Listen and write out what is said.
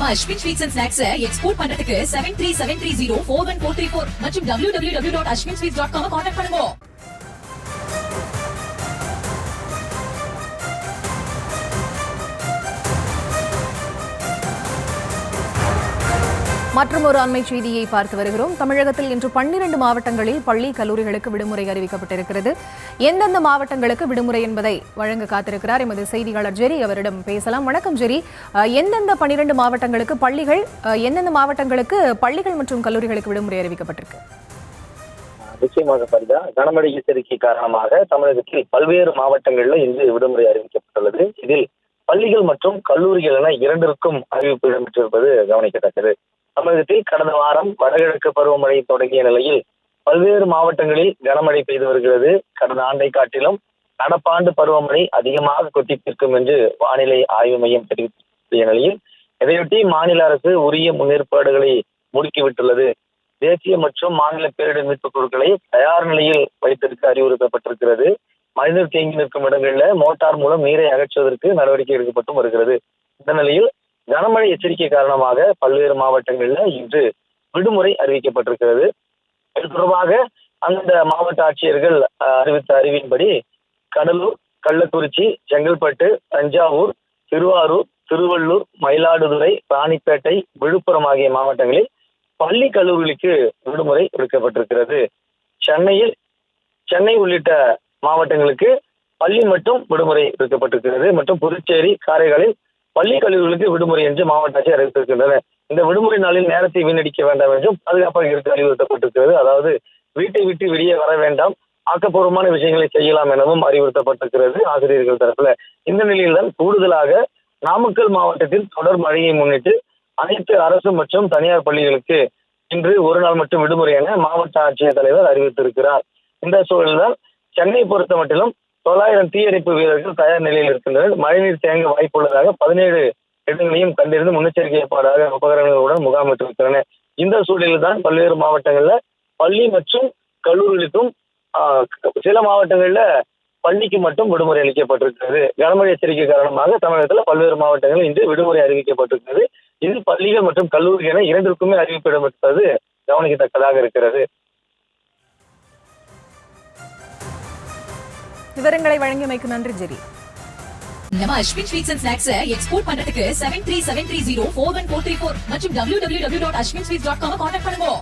நம்ம Ashwin sweets and snacks export பண்றதுக்கு 7373041434 மற்றும் www.ashwinsweets.com கான்டாக்ட் பண்ணுங்க. மற்றும் ஒரு அண்மை செய்தியை பார்த்து வருகிறோம். தமிழகத்தில் இன்று 12 மாவட்டங்களில் பள்ளி கல்லூரிகளுக்கு விடுமுறை அறிவிக்கப்பட்டிருக்கிறது. எந்தெந்த மாவட்டங்களுக்கு விடுமுறை என்பதை வழங்க காத்திருக்கிறார் எமது செய்தியாளர் ஜெரி. அவரிடம் பேசலாம். வணக்கம் ஜெரி. எந்தெந்த 12 மாவட்டங்களுக்கு பள்ளிகள், எந்தெந்த மாவட்டங்களுக்கு பள்ளிகள் மற்றும் கல்லூரிகளுக்கு விடுமுறை அறிவிக்கப்பட்டிருக்கு? நிச்சயமாக பரிதா, கனமழை எச்சரிக்கை காரணமாக தமிழகத்தில் பல்வேறு மாவட்டங்களில் இன்று விடுமுறை அறிவிக்கப்பட்டுள்ளது. இதில் பள்ளிகள் மற்றும் கல்லூரிகள் என இரண்டிற்கும் அறிவிப்பு இடம்பெற்றிருப்பது கவனிக்கத்தக்கது. தமிழகத்தில் கடந்த வாரம் வடகிழக்கு பருவமழை தொடங்கிய நிலையில் பல்வேறு மாவட்டங்களில் கனமழை பெய்து வருகிறது. கடந்த ஆண்டை காட்டிலும் நடப்பாண்டு பருவமழை அதிகமாக கொட்டித்திருக்கும் என்று வானிலை ஆய்வு மையம் தெரிவித்த நிலையில் இதையொட்டி மாநில அரசு உரிய முன்னேற்பாடுகளை முடுக்கிவிட்டுள்ளது. தேசிய மற்றும் மாநில பேரிடர் மீட்புக் குழுக்களை தயார் நிலையில் வைத்திருக்க அறிவுறுத்தப்பட்டிருக்கிறது. மனிதர் தேங்கி நிற்கும் இடங்களில் மோட்டார் மூலம் நீரை அகற்றுவதற்கு நடவடிக்கை எடுக்கப்பட்டும் வருகிறது. இந்த நிலையில் கனமழை எச்சரிக்கை காரணமாக பல்வேறு மாவட்டங்களில் இன்று விடுமுறை அறிவிக்கப்பட்டிருக்கிறது. இது தொடர்பாக அந்த மாவட்ட ஆட்சியர்கள் அறிவித்த அறிவின்படி கடலூர், கள்ளக்குறிச்சி, செங்கல்பட்டு, தஞ்சாவூர், திருவாரூர், திருவள்ளூர், மயிலாடுதுறை, ராணிப்பேட்டை, விழுப்புரம் ஆகிய மாவட்டங்களில் பள்ளி கல்லூரிகளுக்கு விடுமுறை விடுக்கப்பட்டிருக்கிறது. சென்னை உள்ளிட்ட மாவட்டங்களுக்கு பள்ளி மட்டும் விடுமுறை விடுக்கப்பட்டிருக்கிறது. மற்றும் புதுச்சேரி, காரைக்காலில் பள்ளி கல்லூரிகளுக்கு விடுமுறை என்று மாவட்ட ஆட்சியர் அறிவித்திருக்கின்றனர். இந்த விடுமுறை நாளில் நேரத்தை வீணடிக்க வேண்டாம் என்றும் பாதுகாப்பாக இருக்க அறிவுறுத்தப்பட்டிருக்கிறது. அதாவது வீட்டை விட்டு வெளியே வர வேண்டாம், ஆக்கப்பூர்வமான விஷயங்களை செய்யலாம் எனவும் அறிவுறுத்தப்பட்டிருக்கிறது ஆசிரியர்கள் தரப்புல. இந்த நிலையில்தான் கூடுதலாக நாமக்கல் மாவட்டத்தில் தொடர் மழையை முன்னிட்டு அனைத்து அரசு மற்றும் தனியார் பள்ளிகளுக்கு இன்று ஒரு நாள் மட்டும் விடுமுறை என மாவட்ட ஆட்சியர் தலைவர் அறிவித்திருக்கிறார். இந்த சூழல்தான் சென்னை பொறுத்த மட்டிலும் 900 தீயணைப்பு வீரர்கள் தயார் நிலையில் இருக்கின்றனர். மழைநீர் தேங்க வாய்ப்புள்ளதாக 17 இடங்களையும் கண்டிருந்து முன்னெச்சரிக்கை ஏற்பாடாக உபகரணங்களுடன் முகாமிட்டிருக்கின்றனர். இந்த சூழலில் தான் பல்வேறு மாவட்டங்கள்ல பள்ளி மற்றும் கல்லூரிகளுக்கும் சில மாவட்டங்கள்ல பள்ளிக்கு மட்டும் விடுமுறை அளிக்கப்பட்டிருக்கிறது. கனமழை எச்சரிக்கை காரணமாக தமிழகத்தில் பல்வேறு மாவட்டங்களில் இன்று விடுமுறை அறிவிக்கப்பட்டிருக்கிறது. இது பள்ளிகள் மற்றும் கல்லூரிகள் என இரண்டிற்குமே அறிவிப்பு இடம்பெற்றது கவனிக்கத்தக்கதாக இருக்கிறது. விவரங்களை வழங்கியமைக்கு நன்றி ஜெரி. நம்ம Ashwin sweets and snacks export பண்றதுக்கு 7373041434 மற்றும் www.ashwinsweets.com கான்டாக்ட் பண்ணுங்க.